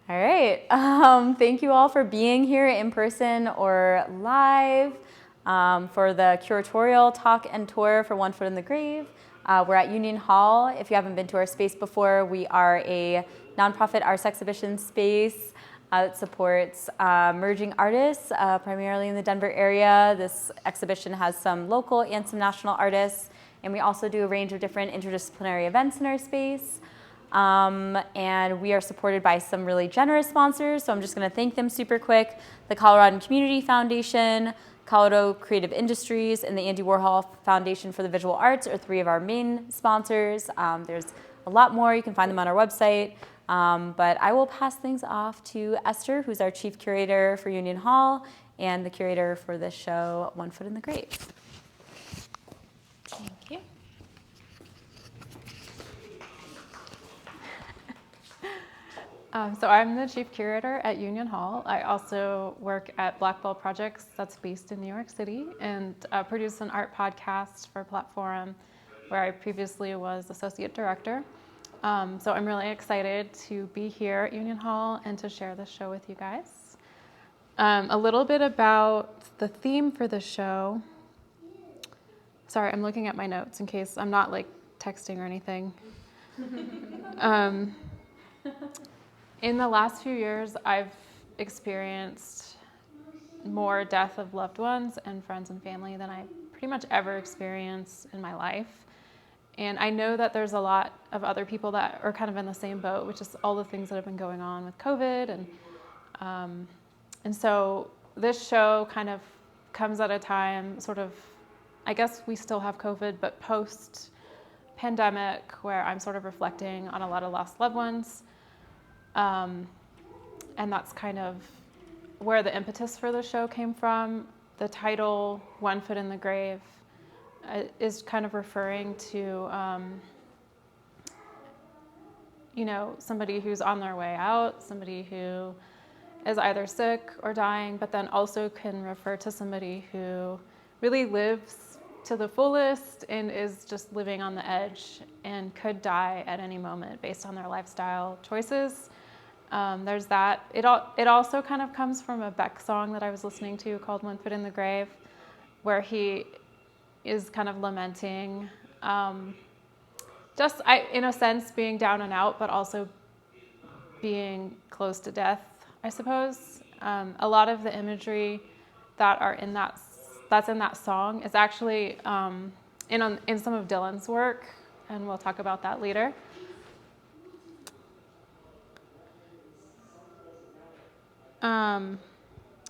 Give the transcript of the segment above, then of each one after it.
All right. Thank you all for being here in person or live for the Curatorial talk and tour for One Foot in the Grave. We're at Union Hall. If you haven't been to our space before, we are a nonprofit arts exhibition space that supports emerging artists, primarily in the Denver area. This exhibition has some local and some national artists, and we also do a range of different interdisciplinary events in our space. And we are supported by some really generous sponsors, so I'm just going to thank them super quick. The Colorado Community Foundation, Colorado Creative Industries, and the Andy Warhol Foundation for the Visual Arts are three of our main sponsors. There's a lot more. You can find them on our website. But I will pass things off to Esther, who's our chief curator for Union Hall and the curator for this show, One Foot in the Grave. Thank you. So I'm the chief curator at Union Hall. I also work at Black Ball Projects, that's based in New York City, and produce an art podcast for Platform, where I previously was associate director. So I'm really excited to be here at Union Hall and to share this show with you guys. A little bit about the theme for the show. Sorry, I'm looking at my notes in case I'm not like texting or anything. In the last few years, I've experienced more death of loved ones and friends and family than I pretty much ever experienced in my life. And I know that there's a lot of other people that are kind of in the same boat, which is all the things that have been going on with COVID. And so this show kind of comes at a time sort of, I guess we still have COVID, but post-pandemic, where I'm sort of reflecting on a lot of lost loved ones. And that's kind of where the impetus for the show came from. The title, One Foot in the Grave, is kind of referring to, somebody who's on their way out, somebody who is either sick or dying, but then also can refer to somebody who really lives to the fullest and is just living on the edge and could die at any moment based on their lifestyle choices. There's that. It also kind of comes from a Beck song that I was listening to called One Foot in the Grave, where he is kind of lamenting, in a sense, being down and out, but also being close to death, I suppose. A lot of the imagery that's in that song is actually in some of Dylan's work, and we'll talk about that later.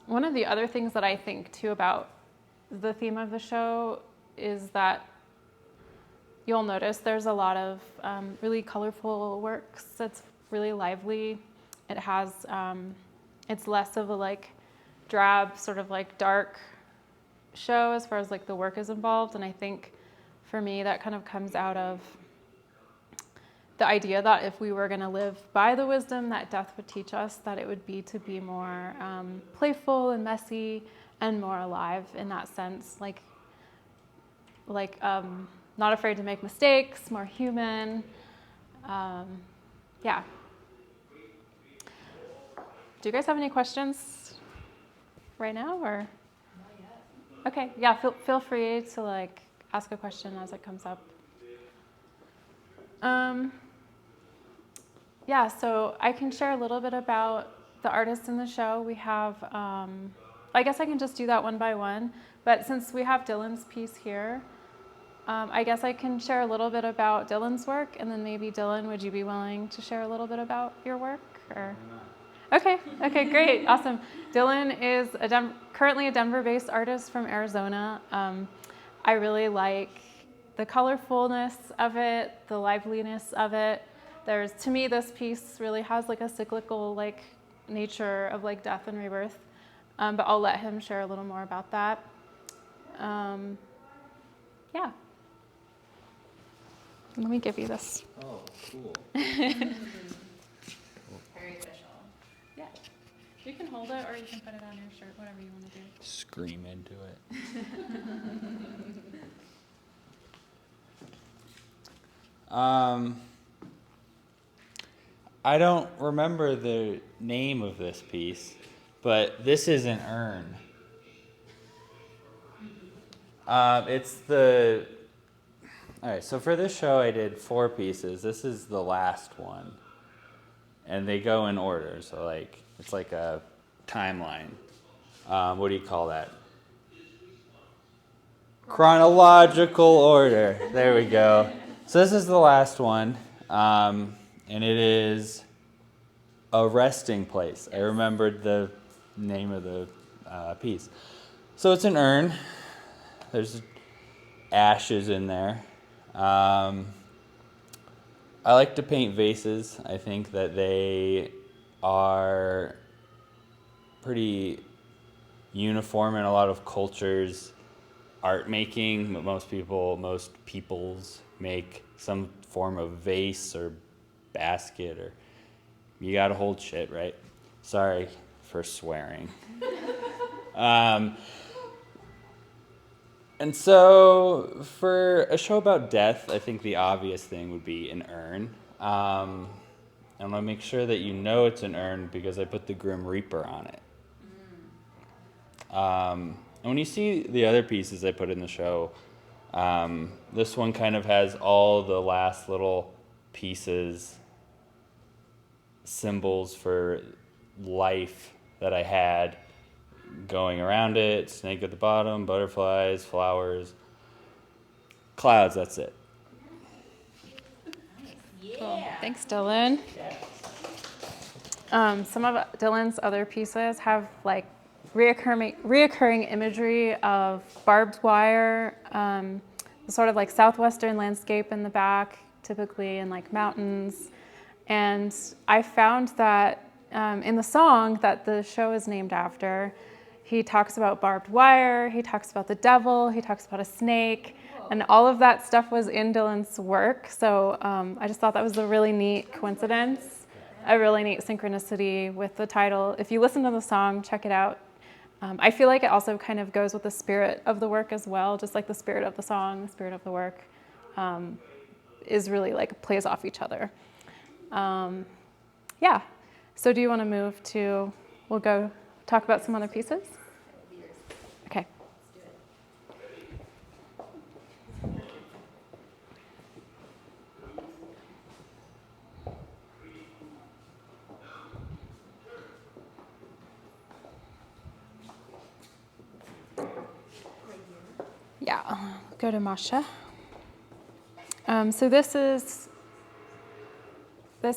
One of the other things that I think too about the theme of the show is that you'll notice there's a lot of really colorful works. It's really lively. It has, it's less of a like drab sort of like dark show as far as like the work is involved. And I think for me that kind of comes out of the idea that if we were going to live by the wisdom that death would teach us, that it would be to be more playful and messy and more alive in that sense, like not afraid to make mistakes, more human. Yeah. Do you guys have any questions right now, or? Not yet. Okay. Yeah. Feel free to like ask a question as it comes up. Yeah, so I can share a little bit about the artists in the show. We have, I guess I can just do that one by one, but since we have Dylan's piece here, I guess I can share a little bit about Dylan's work, and then maybe Dylan, would you be willing to share a little bit about your work? Or? Okay, great, awesome. Dylan is currently a Denver-based artist from Arizona. I really like the colorfulness of it, the liveliness of it. To me, this piece really has like a cyclical like nature of like death and rebirth, but I'll let him share a little more about that. Yeah. Let me give you this. Oh, cool. Very official. Yeah. You can hold it or you can put it on your shirt, whatever you want to do. Scream into it. I don't remember the name of this piece, but this is an urn. It's the... All right, so for this show I did 4 pieces. This is the last one. And they go in order, so like it's like a timeline. What do you call that? Chronological order. There we go. So this is the last one, and it is a resting place. I remembered the name of the piece. So it's an urn. There's ashes in there. I like to paint vases. I think that they are pretty uniform in a lot of cultures. Art making, but most peoples make some form of vase or basket, or you gotta hold shit, right? Sorry for swearing. And so for a show about death, I think the obvious thing would be an urn. I'm gonna make sure that you know it's an urn because I put the Grim Reaper on it. And when you see the other pieces I put in the show, this one kind of has all the last little pieces, symbols for life that I had going around it. Snake at the bottom, butterflies, flowers, clouds, that's it. Cool. Thanks, Dylan. Some of Dylan's other pieces have like reoccurring imagery of barbed wire, sort of like southwestern landscape in the back, typically in like mountains. And I found that in the song that the show is named after, he talks about barbed wire, he talks about the devil, he talks about a snake, and all of that stuff was in Dylan's work. So I just thought that was a really neat coincidence, a really neat synchronicity with the title. If you listen to the song, check it out. I feel like it also kind of goes with the spirit of the work as well, just like the spirit of the song, the spirit of the work is really like plays off each other. Yeah, so do you want to move to, we'll go talk about some other pieces? Okay. Yeah, go to Masha. So this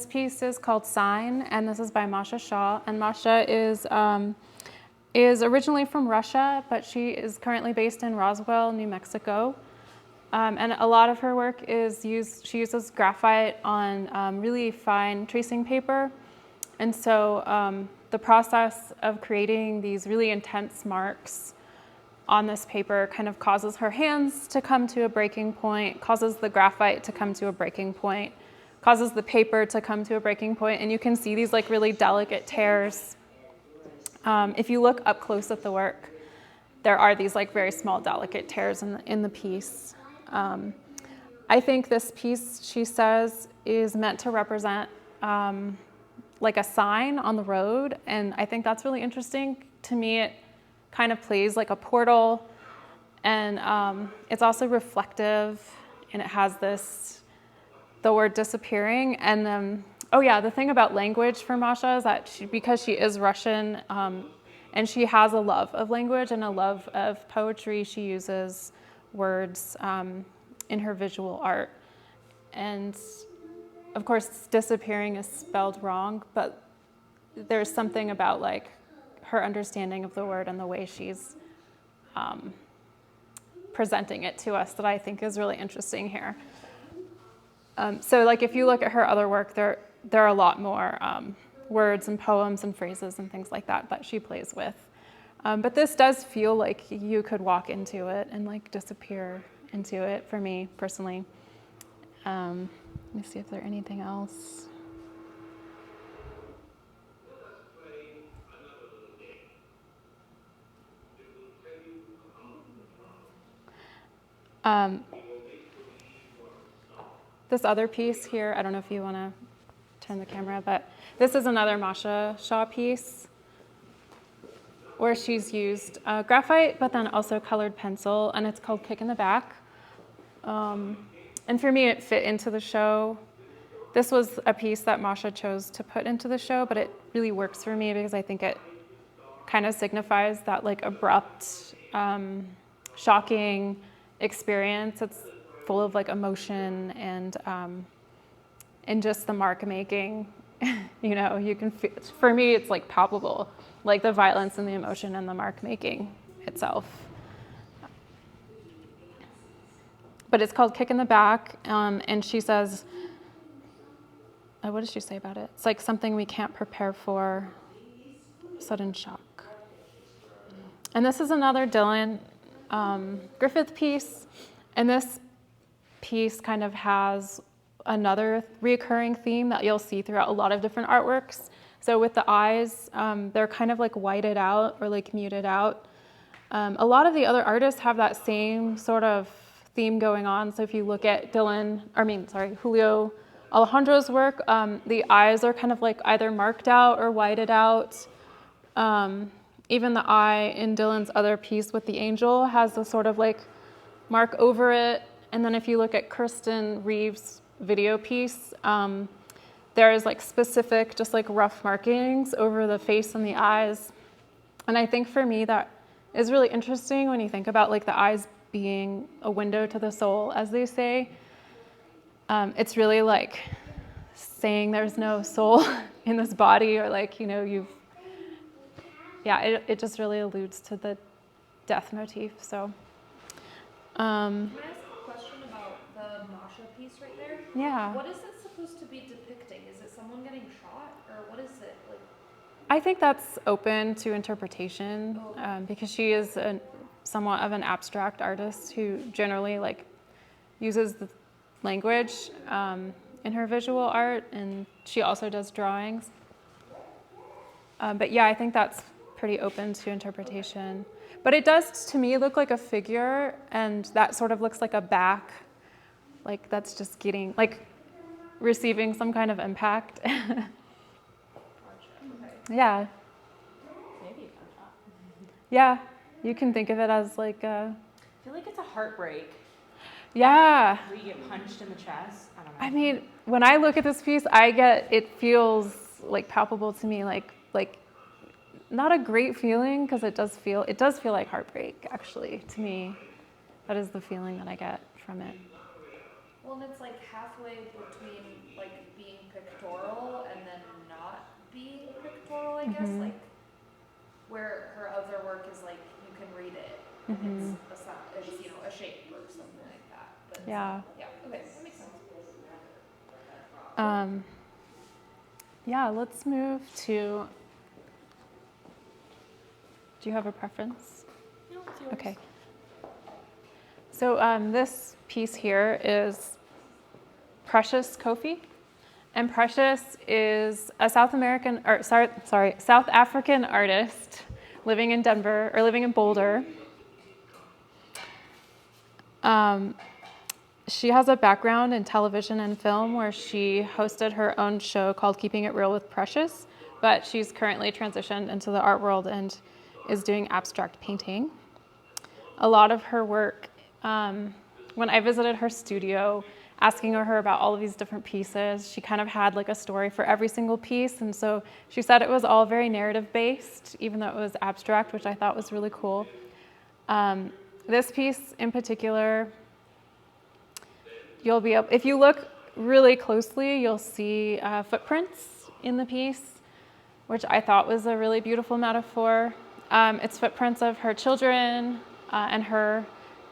piece is called Sign, and this is by Masha Sha. And Masha is originally from Russia, but she is currently based in Roswell, New Mexico. And a lot of her work is she uses graphite on really fine tracing paper. And so the process of creating these really intense marks on this paper kind of causes her hands to come to a breaking point, causes the graphite to come to a breaking point, causes the paper to come to a breaking point, and you can see these like really delicate tears. If you look up close at the work, there are these like very small delicate tears in the piece. I think this piece, she says, is meant to represent like a sign on the road, and I think that's really interesting. To me, it kind of plays like a portal, and it's also reflective, and it has the word disappearing. And oh yeah, the thing about language for Masha is that because she is Russian, and she has a love of language and a love of poetry, she uses words in her visual art. And of course, disappearing is spelled wrong, but there's something about like her understanding of the word and the way she's presenting it to us that I think is really interesting here. So like if you look at her other work, there are a lot more words and poems and phrases and things like that she plays with. But this does feel like you could walk into it and like disappear into it for me personally. Let me see if there's anything else. This other piece here, I don't know if you want to turn the camera, but this is another Masha Sha piece where she's used graphite, but then also colored pencil, and it's called Kick in the Back. And for me, it fit into the show. This was a piece that Masha chose to put into the show, but it really works for me because I think it kind of signifies that like abrupt, shocking experience. It's full of like emotion and just the mark making. You know, you can feel, for me, it's like palpable, like the violence and the emotion and the mark making itself. But it's called Kick in the Back, and she says, what does she say about it? It's like something we can't prepare for, sudden shock. And this is another Dylan Griffith piece, and this piece kind of has another recurring theme that you'll see throughout a lot of different artworks. So with the eyes, they're kind of like whited out or like muted out. A lot of the other artists have that same sort of theme going on. So if you look at Julio Alejandro's work, the eyes are kind of like either marked out or whited out. Even the eye in Dylan's other piece with the angel has a sort of like mark over it. And then if you look at Kristin Reeves' video piece, there is like specific, just like rough markings over the face and the eyes. And I think for me that is really interesting when you think about like the eyes being a window to the soul, as they say. It's really like saying there's no soul in this body, or like, you know, it just really alludes to the death motif. So. Can I ask a question about the Masha piece right there? Yeah. What is it supposed to be depicting? Is it someone getting shot, or what is it like? I think that's open to interpretation, because she is somewhat of an abstract artist who generally like uses the language in her visual art, and she also does drawings. But yeah, I think that's pretty open to interpretation. But it does, to me, look like a figure, and that sort of looks like a back, like that's just getting, like receiving some kind of impact. Yeah. Maybe a gunshot. Yeah, you can think of it as like a... I feel like it's a heartbreak. Yeah. Where you get punched in the chest. I don't know. I mean, when I look at this piece, it feels like palpable to me, like not a great feeling, because it does feel like heartbreak, actually, to me. That is the feeling that I get from it. Well, and it's like halfway between like being pictorial and then not being pictorial, I guess. Like where her other work is like you can read it, and it's a shape or something like that. But Yeah. Yeah. Okay, that makes sense. Yeah, let's move to... Do you have a preference? No, it's yours. Okay. So this piece here is Precious Kofi. And Precious is a South African artist living in Denver, or living in Boulder. She has a background in television and film where she hosted her own show called Keeping It Real with Precious, but she's currently transitioned into the art world and is doing abstract painting. A lot of her work, when I visited her studio, asking her about all of these different pieces, she kind of had like a story for every single piece. And so she said it was all very narrative based, even though it was abstract, which I thought was really cool. This piece in particular, if you look really closely, you'll see footprints in the piece, which I thought was a really beautiful metaphor. It's footprints of her children and her,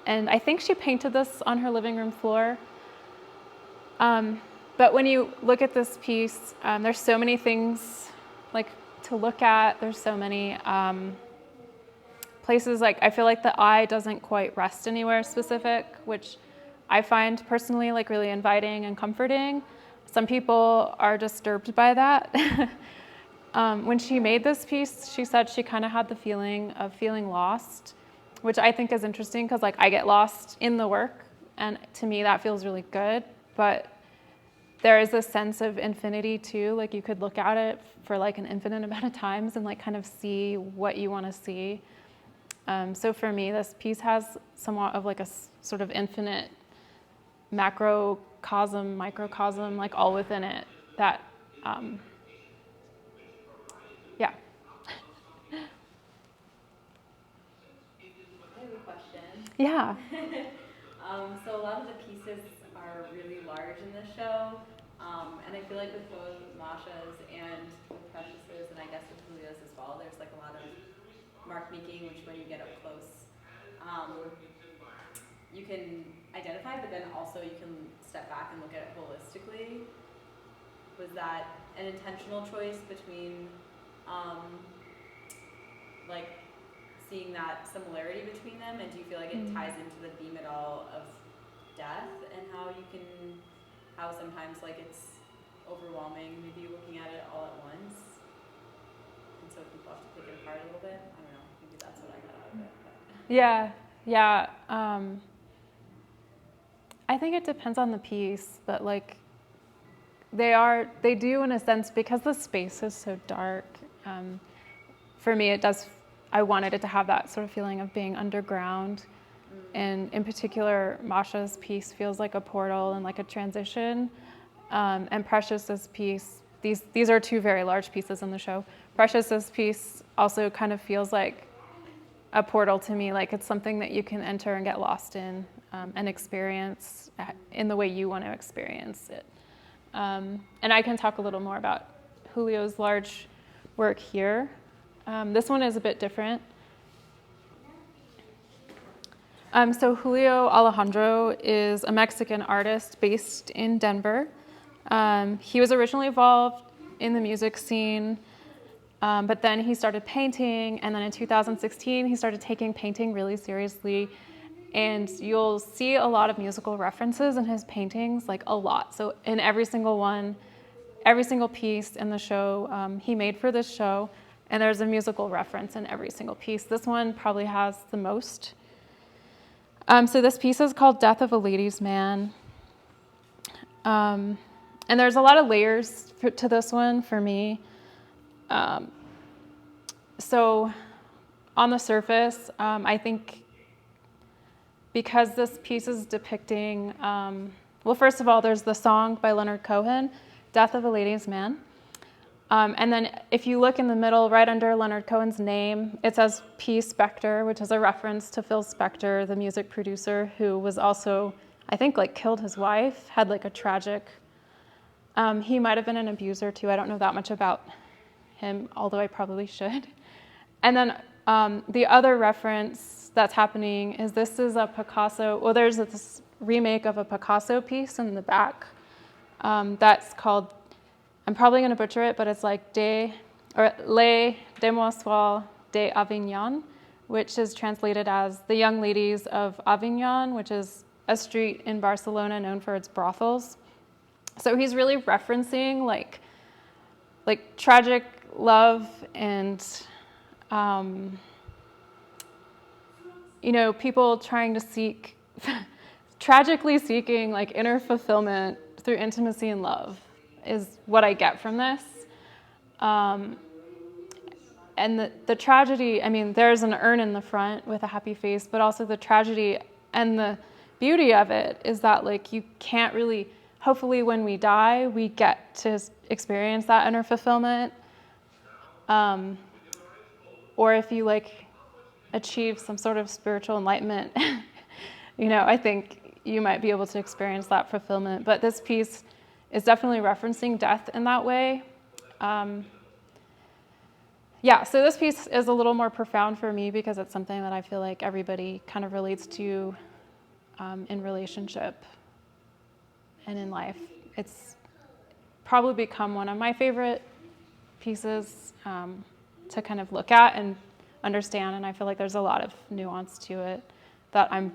and I think she painted this on her living room floor. But when you look at this piece, there's so many things like to look at. There's so many places, like I feel like the eye doesn't quite rest anywhere specific, which I find personally like really inviting and comforting. Some people are disturbed by that. When she made this piece, she said she kind of had the feeling of feeling lost, which I think is interesting because like I get lost in the work, and to me that feels really good. But there is a sense of infinity too. Like you could look at it for like an infinite amount of times and like kind of see what you want to see. So for me, this piece has somewhat of like a sort of infinite macrocosm, microcosm, like all within it. That, yeah. I have a question. Yeah. So a lot of the pieces are really large in this show, and I feel like with both Masha's and with Precious's, and I guess with Julio's as well, there's like a lot of mark making, which when you get up close, you can identify, but then also you can step back and look at it holistically. Was that an intentional choice between, like, seeing that similarity between them, and do you feel like it ties into the theme at all of death and how sometimes like it's overwhelming, maybe looking at it all at once, and so people have to pick it apart a little bit? I don't know, maybe that's what I got out of it. But. Yeah. I think it depends on the piece, but like they do in a sense, because the space is so dark. For me, I wanted it to have that sort of feeling of being underground. And in particular, Masha's piece feels like a portal and like a transition. And Precious's piece, these are two very large pieces in the show. Precious's piece also kind of feels like a portal to me, like it's something that you can enter and get lost in and experience in the way you want to experience it. And I can talk a little more about Julio's large work here. This one is a bit different. So Julio Alejandro is a Mexican artist based in Denver. He was originally involved in the music scene, but then he started painting, and then in 2016 he started taking painting really seriously. And you'll see a lot of musical references in his paintings, like a lot. So in every single piece in the show he made for this show, and there's a musical reference in every single piece. This one probably has the most. So this piece is called Death of a Ladies' Man. And there's a lot of layers to this one for me. So on the surface, I think because this piece is depicting, well, first of all, there's the song by Leonard Cohen, Death of a Ladies' Man. And then if you look in the middle, right under Leonard Cohen's name, it says P. Spector, which is a reference to Phil Spector, the music producer, who was also, I think, like killed his wife, had like a tragic, he might have been an abuser too. I don't know that much about him, although I probably should. And then the other reference that's happening is this is a Picasso, well, there's this remake of a Picasso piece in the back that's called, I'm probably going to butcher it, but it's like Les Demoiselles d'Avignon, which is translated as The Young Ladies of Avignon, which is a street in Barcelona known for its brothels. So he's really referencing like tragic love and, people trying to tragically seeking like inner fulfillment through intimacy and love is what I get from this. And the tragedy, I mean, there's an urn in the front with a happy face, but also the tragedy and the beauty of it is that like you can't really, hopefully when we die, we get to experience that inner fulfillment. Or if you like achieve some sort of spiritual enlightenment, I think you might be able to experience that fulfillment. But this piece is definitely referencing death in that way. So this piece is a little more profound for me because it's something that I feel like everybody kind of relates to in relationship and in life. It's probably become one of my favorite pieces to kind of look at and understand, and I feel like there's a lot of nuance to it that I'm,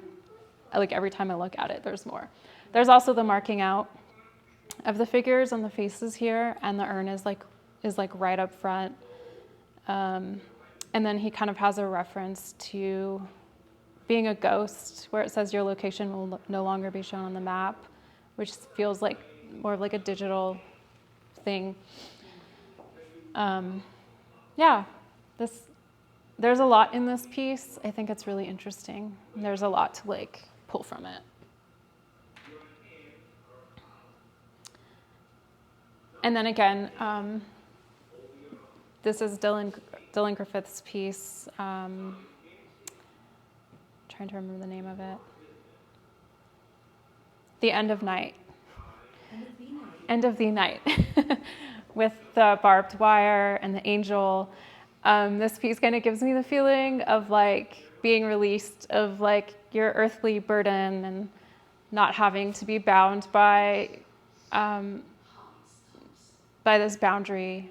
like every time I look at it, there's more. There's also the marking out of the figures and the faces here, and the urn is like right up front. And then he kind of has a reference to being a ghost, where it says your location will no longer be shown on the map, which feels like more of like a digital thing. Yeah, there's a lot in this piece. I think it's really interesting. There's a lot to like pull from it. And then again, this is Dylan Griffith's piece. Trying to remember the name of it. The End of Night. End of the Night. With the barbed wire and the angel. This piece kind of gives me the feeling of like being released of like your earthly burden and not having to be bound by this boundary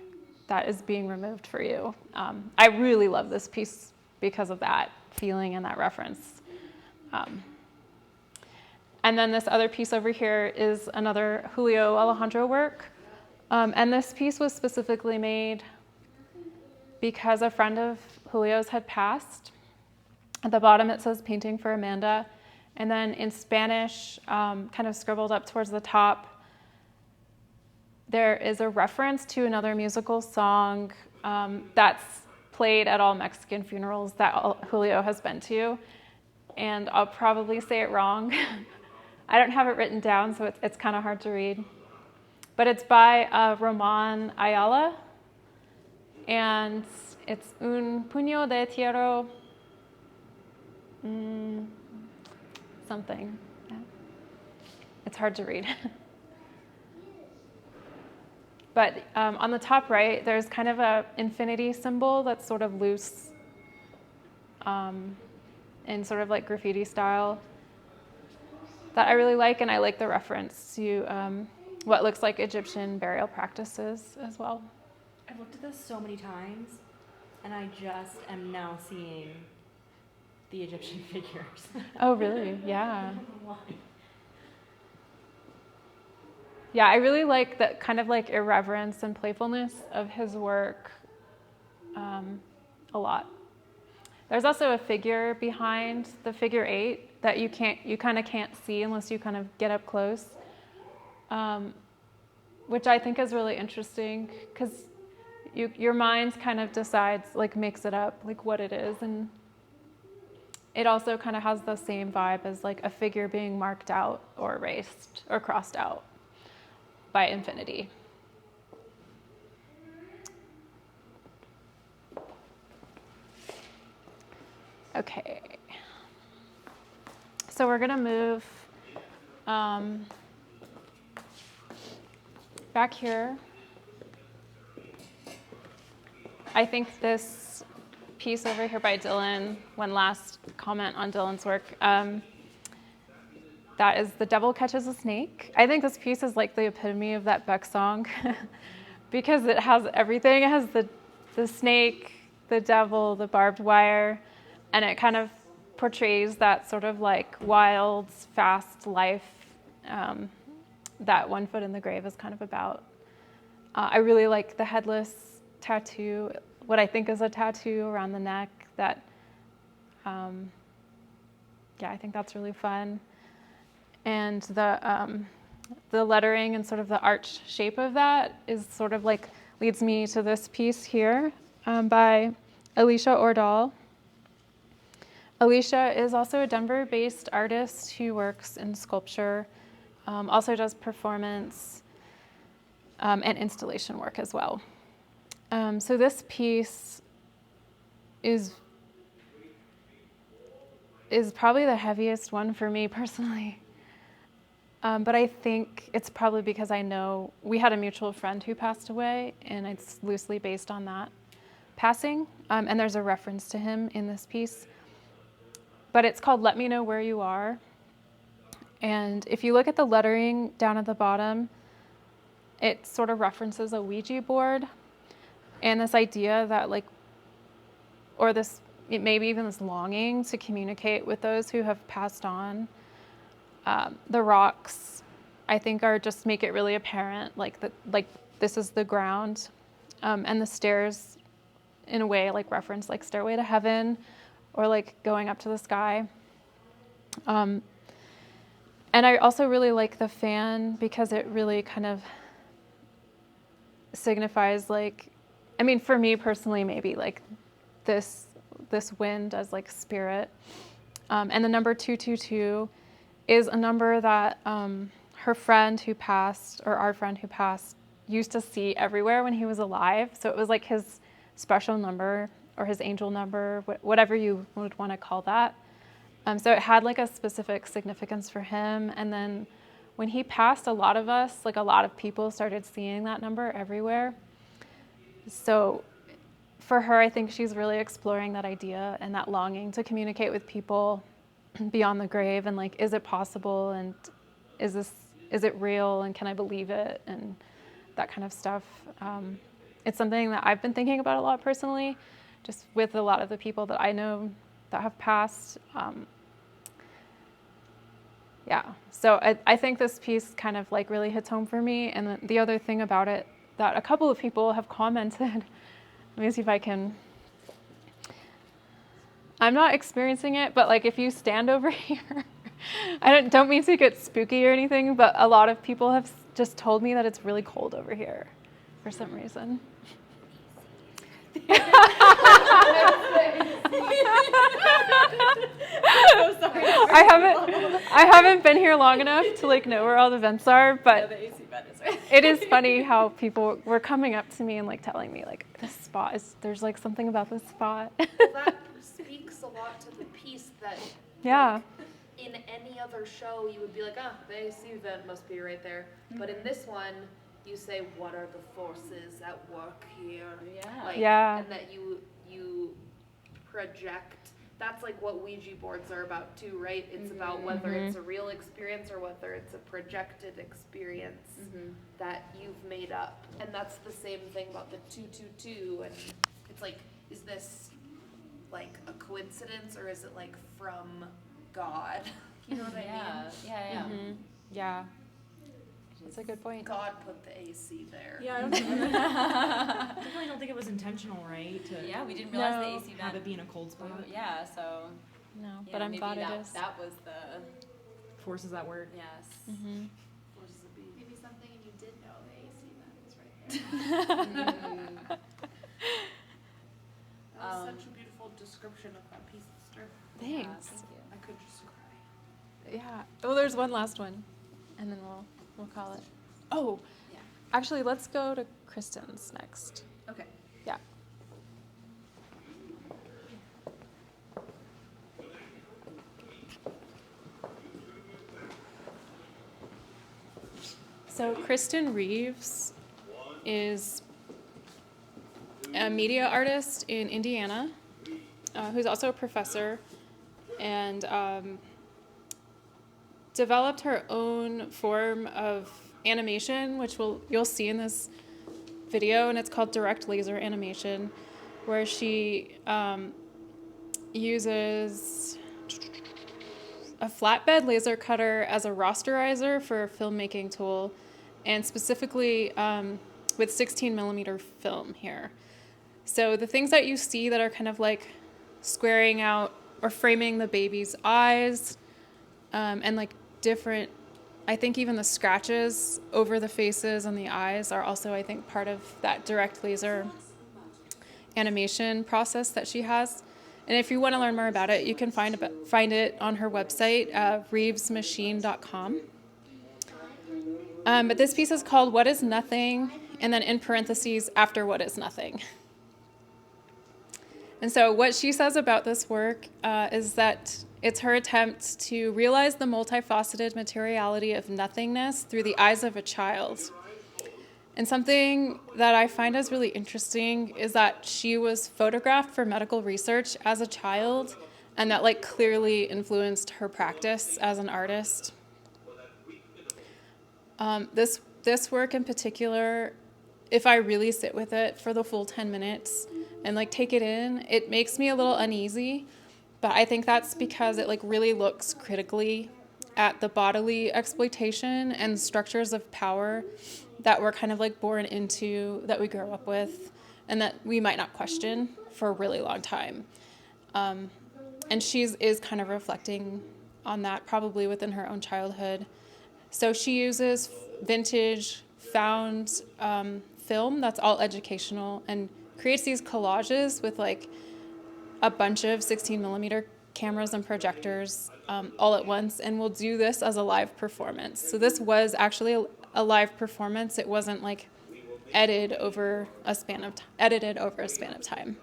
that is being removed for you. I really love this piece because of that feeling and that reference. And then this other piece over here is another Julio Alejandro work. And this piece was specifically made because a friend of Julio's had passed. At the bottom it says painting for Amanda. And then in Spanish, kind of scribbled up towards the top, there is a reference to another musical song that's played at all Mexican funerals that Julio has been to. And I'll probably say it wrong. I don't have it written down, so it's kind of hard to read. But it's by Roman Ayala. And it's un puño de tierra, something. It's hard to read. But on the top right, there's kind of an infinity symbol that's sort of loose in sort of like graffiti style that I really like, and I like the reference to what looks like Egyptian burial practices as well. I've looked at this so many times, and I just am now seeing the Egyptian figures. Oh, really? Yeah. Yeah, I really like that kind of like irreverence and playfulness of his work a lot. There's also a figure behind the figure 8 that you kind of can't see unless you kind of get up close, which I think is really interesting because your mind kind of decides, like makes it up, like what it is, and it also kind of has the same vibe as like a figure being marked out or erased or crossed out by infinity. Okay, so we're gonna move back here. I think this piece over here by Dylan, one last comment on Dylan's work, that is The Devil Catches a Snake. I think this piece is like the epitome of that Beck song because it has everything. It has the snake, the devil, the barbed wire, and it kind of portrays that sort of like wild, fast life that One Foot in the Grave is kind of about. I really like the headless tattoo, what I think is a tattoo around the neck that, yeah, I think that's really fun. And the lettering and sort of the arch shape of that is sort of like leads me to this piece here by Alicia Ordal. Alicia is also a Denver-based artist who works in sculpture, also does performance and installation work as well. So this piece is probably the heaviest one for me personally. But I think it's probably because I know we had a mutual friend who passed away, and it's loosely based on that passing. And there's a reference to him in this piece. But it's called Let Me Know Where You Are. And if you look at the lettering down at the bottom, it sort of references a Ouija board and this idea that like, or this, maybe even this longing to communicate with those who have passed on. The rocks, I think, are just make it really apparent, like this is the ground, and the stairs, in a way, like reference like Stairway to Heaven, or like going up to the sky. And I also really like the fan because it really kind of signifies like, I mean, for me personally, maybe like this wind as like spirit. And the number 222 is a number that her friend who passed, or our friend who passed, used to see everywhere when he was alive. So it was like his special number or his angel number, whatever you would want to call that. So it had like a specific significance for him. And then when he passed, a lot of us, like a lot of people, started seeing that number everywhere. So for her, I think she's really exploring that idea and that longing to communicate with people beyond the grave, and like, is it possible, and is it real, and can I believe it, and that kind of stuff. It's something that I've been thinking about a lot personally, just with a lot of the people that I know that have passed. Yeah, so I think this piece kind of like really hits home for me. And the other thing about it that a couple of people have commented, let me see if I can, I'm not experiencing it, but like if you stand over here, I don't mean to get spooky or anything, but a lot of people have just told me that it's really cold over here for some reason. So sorry. I haven't been here long enough to like know where all the vents are, but the AC vent is right. it is funny how people were coming up to me and like telling me like this spot there's like something about this spot. That speaks a lot to the piece that Yeah. in any other show you would be like, the AC vent must be right there. But in this one, you say, what are the forces at work here? Yeah. Like, Yeah. And that you project. That's like what Ouija boards are about too, right? It's about whether it's a real experience or whether it's a projected experience that you've made up. And that's the same thing about the 222. And it's like, is this like a coincidence, or is it like from God? You know what I mean? Yeah. Yeah. That's a good point. God put the AC there. Yeah, I definitely don't think it was intentional, right? Yeah, we didn't realize No. the AC Have vent. it be in a cold spot. Yeah, so No, yeah, but I'm maybe glad that, it is. that was the Forces at work. yes. Mm-hmm. Forces of being. Maybe something and you did know the AC vent was right there. That was such a beautiful description of that piece, Esther. Thanks. Thank you. I could just cry. Yeah. Oh, there's one last one, and then we'll call it. Oh, Yeah. actually, let's go to Kristin's next. Okay. Yeah. So Kristin Reeves is a media artist in Indiana, who's also a professor, and developed her own form of animation, which you'll see in this video, and it's called direct laser animation, where she uses a flatbed laser cutter as a rasterizer for a filmmaking tool, and specifically with 16 millimeter film here. So the things that you see that are kind of like squaring out or framing the baby's eyes, and like different, I think even the scratches over the faces and the eyes are also, I think, part of that direct laser animation process that she has. And if you want to learn more about it, you can find it on her website, reevesmachine.com. But this piece is called What is Nothing, and then in parentheses, after what is nothing. And so what she says about this work is that it's her attempt to realize the multifaceted materiality of nothingness through the eyes of a child. And something that I find is really interesting is that she was photographed for medical research as a child, and that like clearly influenced her practice as an artist. This work in particular, if I really sit with it for the full 10 minutes and like take it in, it makes me a little uneasy, but I think that's because it like really looks critically at the bodily exploitation and structures of power that we're kind of like born into, that we grow up with, and that we might not question for a really long time. And she is kind of reflecting on that, probably within her own childhood. So she uses vintage found film that's all educational and creates these collages with like a bunch of 16 millimeter cameras and projectors all at once, and we'll do this as a live performance. So this was actually a live performance. It wasn't like edited over a span of time.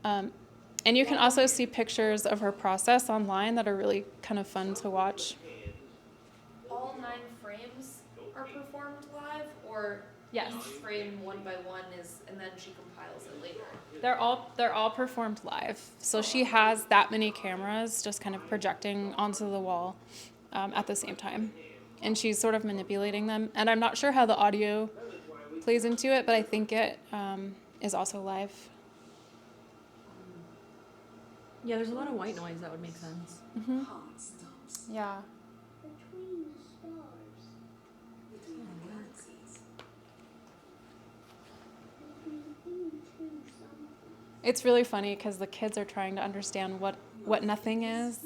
And you can also see pictures of her process online that are really kind of fun to watch. All 9 frames are performed live, or Yes. each frame one by one is, and then she compiles it later? They're all performed live. So she has that many cameras just kind of projecting onto the wall at the same time. And she's sort of manipulating them. And I'm not sure how the audio plays into it, but I think it is also live. Yeah, there's a lot of white noise that would make sense. Mm-hmm. Yeah. It's really funny because the kids are trying to understand what nothing is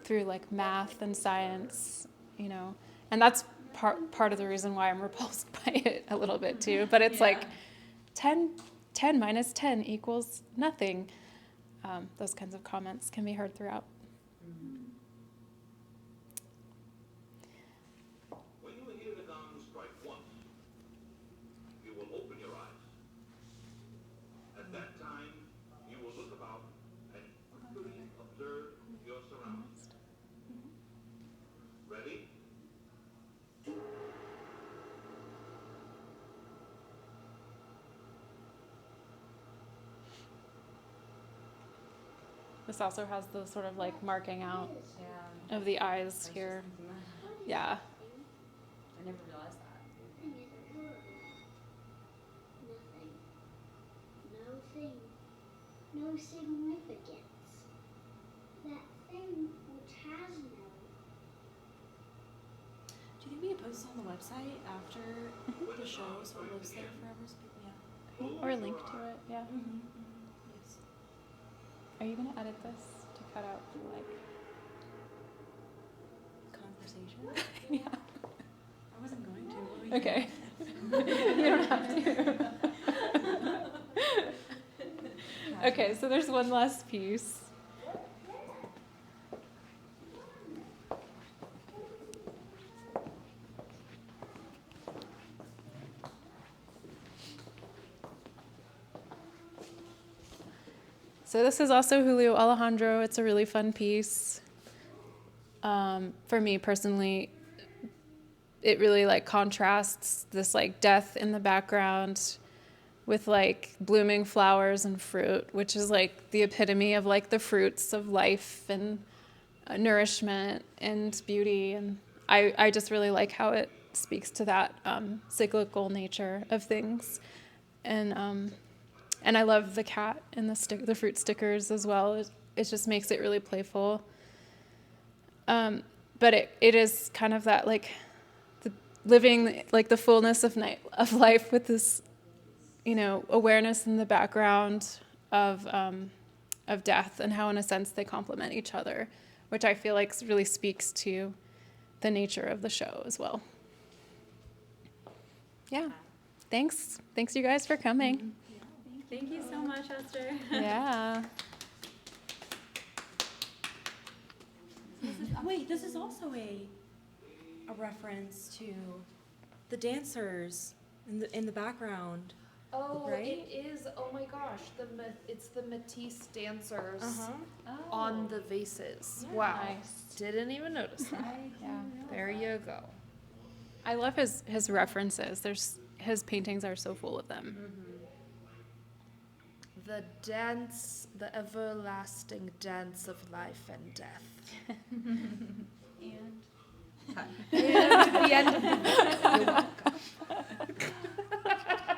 through like math and science, you know, and that's part of the reason why I'm repulsed by it a little bit too. But it's like 10 minus 10 equals nothing. Those kinds of comments can be heard throughout. When you hear the gong strike once, you will open your eyes. At that time, you will look about and quickly observe your surroundings. Ready? This also has the sort of like marking out of the eyes here. Yeah. I never realized that. Nothing. No significance. That thing which has no. Do you think we could post this on the website after the show so it lives there forever? So people, Or link to it, yeah. Yes. Are you going to edit this to cut out like... Conversation? Yeah. I wasn't going to. Okay. You don't have to. Okay, so there's one last piece. So this is also Julio Alejandro. It's a really fun piece. For me personally, it really like contrasts this like death in the background with like blooming flowers and fruit, which is like the epitome of like the fruits of life and nourishment and beauty. And I just really like how it speaks to that cyclical nature of things. And I love the cat and the fruit stickers as well. It just makes it really playful. But it is kind of that like the living like the fullness of life with this, you know, awareness in the background of death, and how in a sense they complement each other, which I feel like really speaks to the nature of the show as well. Yeah. Thanks you guys for coming. Thank you so much, Esther. Yeah. This is also a reference to the dancers in the background. Oh, Right? it is. Oh my gosh, it's the Matisse dancers Uh-huh. on the vases. Wow, Nice. didn't even notice that. Yeah. There you go. I love his references. His paintings are so full of them. The dance, the everlasting dance of life and death. And And the end of the video.